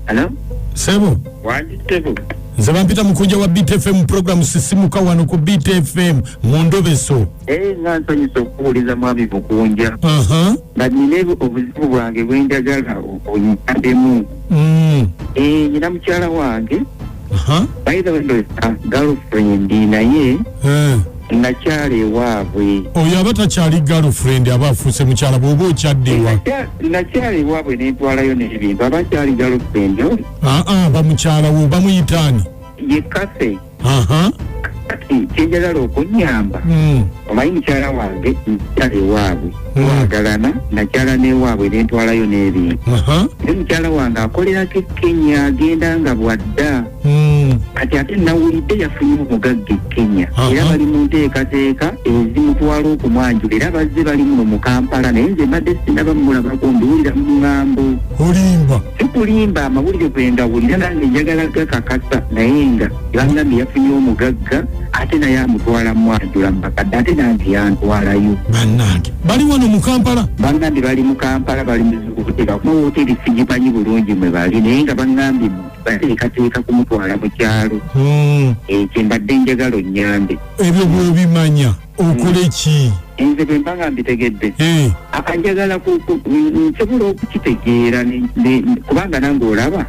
Hello? Sebo. Wange Sebo. Nze bampita Mukunja wa BTFM program sisimuka wano ku BTFM mu Endobeso. Nga nsanyusa okuwuliza mwami Mukunja. Nga nina obuzibu bwange bwe njagala onyambemu. Nina mukyala wange. By the way, girlfriend naye. Nakyala ewaabwe. Oyo aba takyali girlfriend aba afuuse mukyala bw'oba okyaddewa. Nakyala ewaabwe n'entwalayo n'ebintu abakyali girlfriend. Bamukyala wo bamuyitaani. Ye Kase. Kyenjagala okunyamba. Omanyi mukyala wange nakyala ewaabwe. Twagalana nakyala n'ewaabwe n'entwalayo n'ebintu. Mukyala wange akolerako Kenya agenda nga bwadda. Kati ate nawulidde yafunye omugagga e Kenya. Era bali mu nteekateeka ezimutwala okumwanjula era bazze bali muno mu Kampala naye nze mbadde sinabamulabako mbiwulira mu ŋŋambo. Olimba? Sikulimba, amawulire gwe ndawulira nange njagala gakakasa naye nga bangambye yafunye omugagga ate naye amutwala mwanjula mbakadde ate nange yantwalayo. Bannange bali wano mu Kampala? Bangambye bali mu Kampala bali muzikuteeka kuma wooteri sigimanyi bulungi mwe bali naye nga bangambye bateekateeka kumutwala mu kyalo. Ekyo mbadde njagala onnyambe. Ebyo bw'obimanya okole ki? Nze bwe mba nga mbitegedde akanjagala nsobola okukitegeera kubanga nange olaba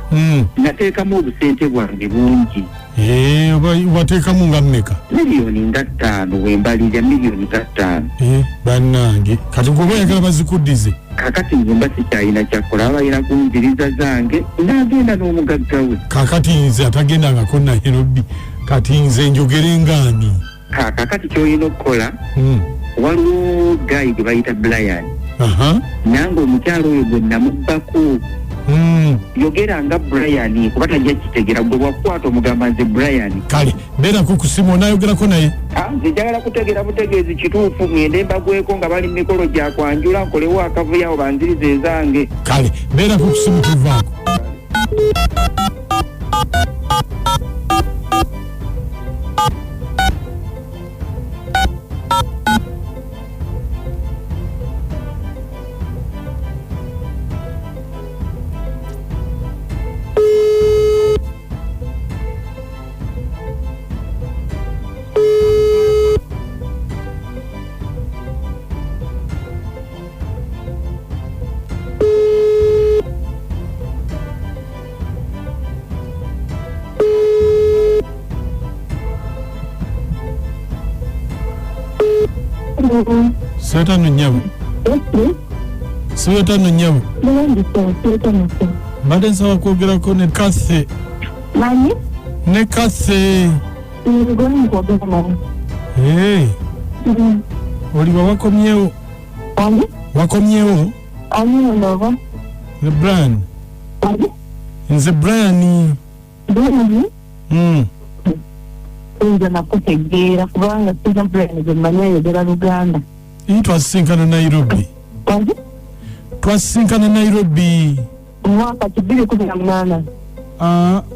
nateekamu obusente bwange bungi. Wateekamu nga mmeka? Miliyoni nga 5 wembalira miliyoni nga 5. Bannange kati gwe oyagala bazikuddize? Kakati nze mba sikyalina kyakola abayina kunziriza zange n'agenda n'omugagga we. Kakati nze atagendangako Nairobi kati nze njogere ngaani? Kakati ky'olina okukola waliwo gayi gwe bayita Brian. Nange omukyalo oyo gwe namubbako. Yogera nga Brian kuba tajja kitegera gwe wakwata omugamba nze Brian. Kale beerako ku simu onaayogerako naye? Nze njagala kutegera butegeezi kituufu ngende mbagweko nga bali mu mikolo gya kwanjula nkolewo akavuyo awo banziriza ezange. Kale beerako ku simu tuvaako. Swetano nyabu. Swetano nyabu. Mbadde nsaba kwogerako ne Kase. Mani? Ne Kase. Ngoni kwogera mani. Oliwa wakomyewo? Wange? Wakomyewo? Ndova. The Brian. Wange? Nze Brian. Brian? Nze nakutegeera kubanga singa Brian gwe mmanyi ayogera Luganda. Twasisinkana Nairobi. Wange? Twasisinkana Nairobi. Mwaka 2018.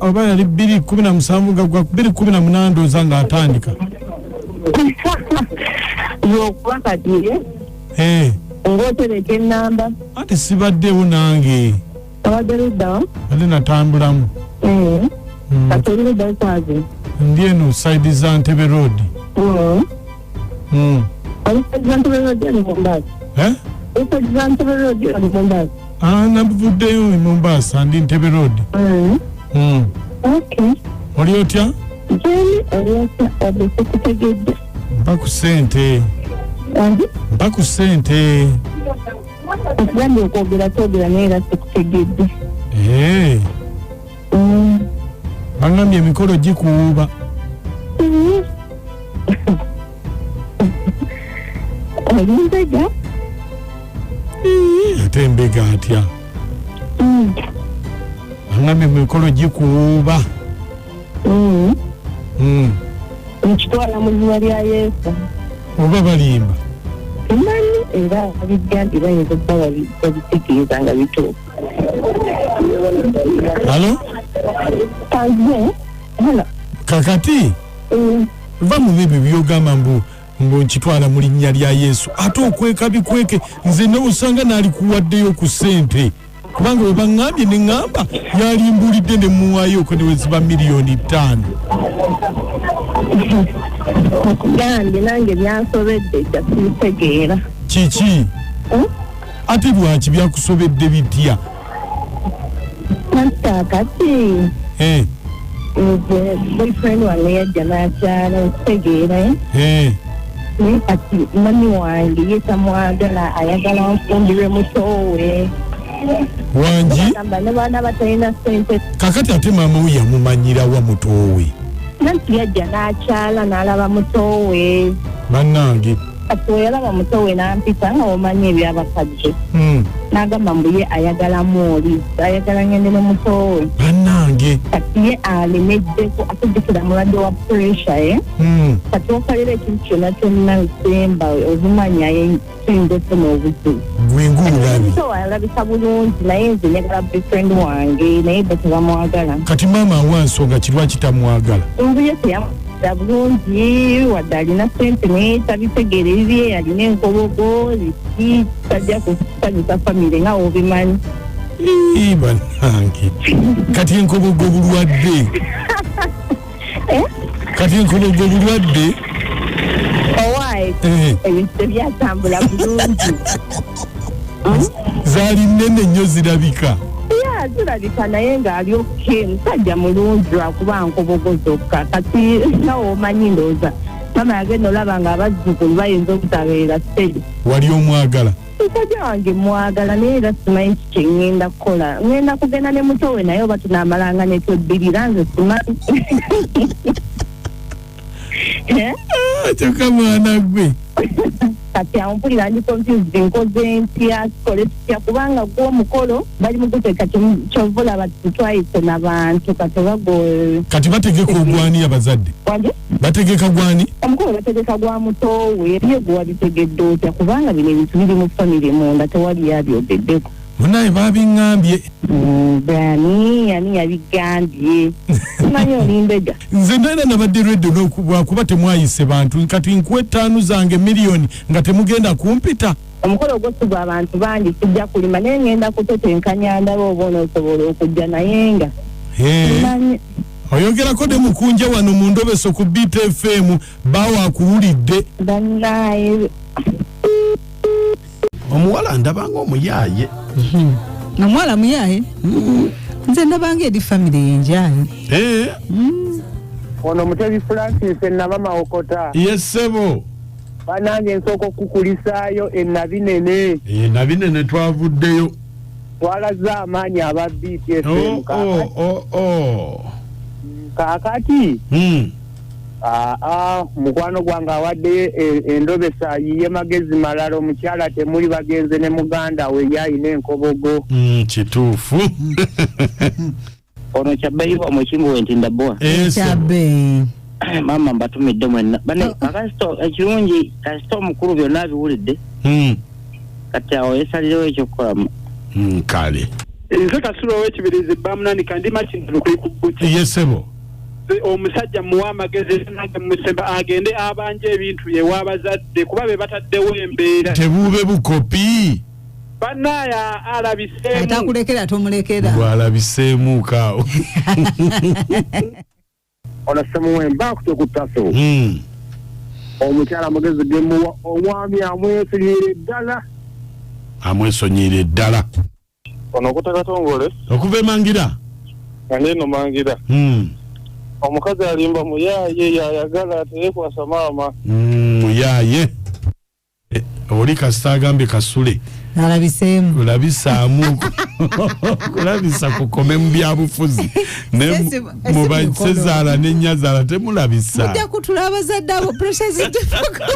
Oba yali 2017 nga gwa 2018 ndowooza nga atandika. Yokuba kati ng'otereka ennamba. Ate sibaddewo nange. Abadde luddawa? Ate natambulamu. Kati oli luddawo kwazi? Ndi eno side za Ntebe Road. Oli side za Ntebe Road ali Mombasa? Oli side za Ntebe Road ali Mombasa? Nabuvuddeyo e Mombasa ndi Ntebe Road. Okay. Oli otya? Jeni oli otya odde kutegedde? Mpa ku ssente. Mpa ku ssente. Okugambye okwogera twogera naye era sikutegedde. Bangambye emikolo gikuwuuba. Oli mbega? Ate mbega atya? Bangambye emikolo gikuwuuba. Nkitwala mu linnya lya Yesu. Oba balimba? Mmanyi era abigambye bayinza okuba babitegeeza nga bituufu. Halo? Hello. Kakati? Va mu bibyo byogamba mbu nkitwala mu linnya lya Yesu ate okweka bikweke nze n'osanga n'alikuwaddeyo ku ssente kubanga bwe baŋŋambye ne ŋŋamba yalimbulidde ne muwaayo ko ne weziba miliyoni 5. Okugambye nange byansobedde kyasitegeera. Kiki? Ate lwaki byakusobedde bitya? Kakati boyfriend wange yajja n'akyala okitegeera naye kati mami wange ye tamwagala, ayagala Nfumbirwe Muto we. Wange ne baana batalina ssente. kakati ate maama we yamumanyira wa Muto we? Nanti yajja n'akyala n'alaba Muto we. Bannange kati we yalaba Muto we n'ampita nga omanyi ebyabakadde. N'agamba mbu ye ayagala mwoli, ayagala ngende ne Muto we. Bannange kati ye alemeddeko atujjukira mulwadde wa pressure kati okolera ekintu kyonna kyonna nsemba obumanya tuyinza okufuna obuzibu. gwengulabi Muto alabika bulungi naye nze njagala boyfriend wange naye bo tebamwagala. kati maama awa nsonga ki lwaki tamwagala? Nvu ye teyamwagala bulungi wadde alina ssente naye tabitegeererye, alina enkobogo liki tajja kusanyusa famire nga obimanyi. Bannange kati enkobogo bulwadde kati enkobogo bulwadde Owaayi ebintu tebyatambula bulungi. zaali nnene nnyo zirabika. Zirabika naye ng'ali oke musajja mulungi lwakuba nkobogo zokka. Kati nawe omanyi ndowooza mama yagenda olaba ng'abazzukulu bayinza obutabeera steady. Wali omwagala? Musajja wange mwagala naye era simanyi ki kye ŋŋenda kukola. Ŋŋenda kugenda ne Muto we naye oba tunaamalanga ne tweddirira nze simanyi. Kyokka mwana gwe kati ampulira ndi confused nkoze ntya kikole tutya kubanga gw'omukolo bali mu kuteeka kyovula batutwayise n'abantu kati bagoye. kati bategeka ogwani abazadde? Wange bategeka gwani? omukolo bategeka gwa Muto we ye gwe wabitegedde otya kubanga bino ebintu biri mu famire munda tewali yabyogeddeko. munaye babiŋŋambye. Ani yabigambye simanyi olimbega. nze naera nabadde lwedde lwakuba temwayise bantu kati nkuwa 5 zange miliyoni nga temugenda kumpita. Omukolo gw'osibwa abantu bangi tujja kulima naye ngenda kutetenkanya ndaba oba onoosobola okujja naye nga oyogerako ne Mukunja wano mu Ndobeso ku BTFM bawa akuwulidde. Bannaye omuwala ndabanga omuyaaye. Omuwala muyaaye? Nze ndabanga eri famire yenjaaye. Ono Mutebi Francis enabama okota. Yesebo. Banange nsooka okukulisaayo ennabinene. Ennabinene twavuddeyo. Twalaze amaanyi aba BTFM kaakati. Mukwano gwange awadde Endobeso ayiye magezi malala omukyala temuli bagenze ne muganda we yayina enkobogo. Kituufu. Ono Kyabeyi wa Mukimbo Wentindaboa. Kyabeyi. Maama mbatumidde mwenna. Bane akasito ekirungi kasito omukulu byonna biwulidde. Kati awo yeesalirewo ekyokukola. Kale. Nze kasula ow'ekibirizi bamunani kandi makintano kwekubuti. Yesebo. Omusajja muwa amagezi nange musemba agende abanje ebintu ye wabazadde kuba be bataddewo embeera. Tebuube bukopi. Banaya alabiseemu. Atakulekera tomulekera. Bwalabiseemu kaawo. Ono Semuwemba kutekutaso. Omukyala mugezi gemuwa omwami amwesonyiire ddala. Amwesonyiire ddala. Ono kutekatongole. Okuva emangira. Ngeno mangira. Omukazi alimba muyaaye yayagala teyekwasa maama. Muyaaye. Oli kasita agambye kasule. Alabiseemu. Olabisaamu. Olabisa kukome mu byabufuzi. Mu basezaala n'ennyazaala temulabisa. Mujja kutula abazadde abo pressure zitufuka.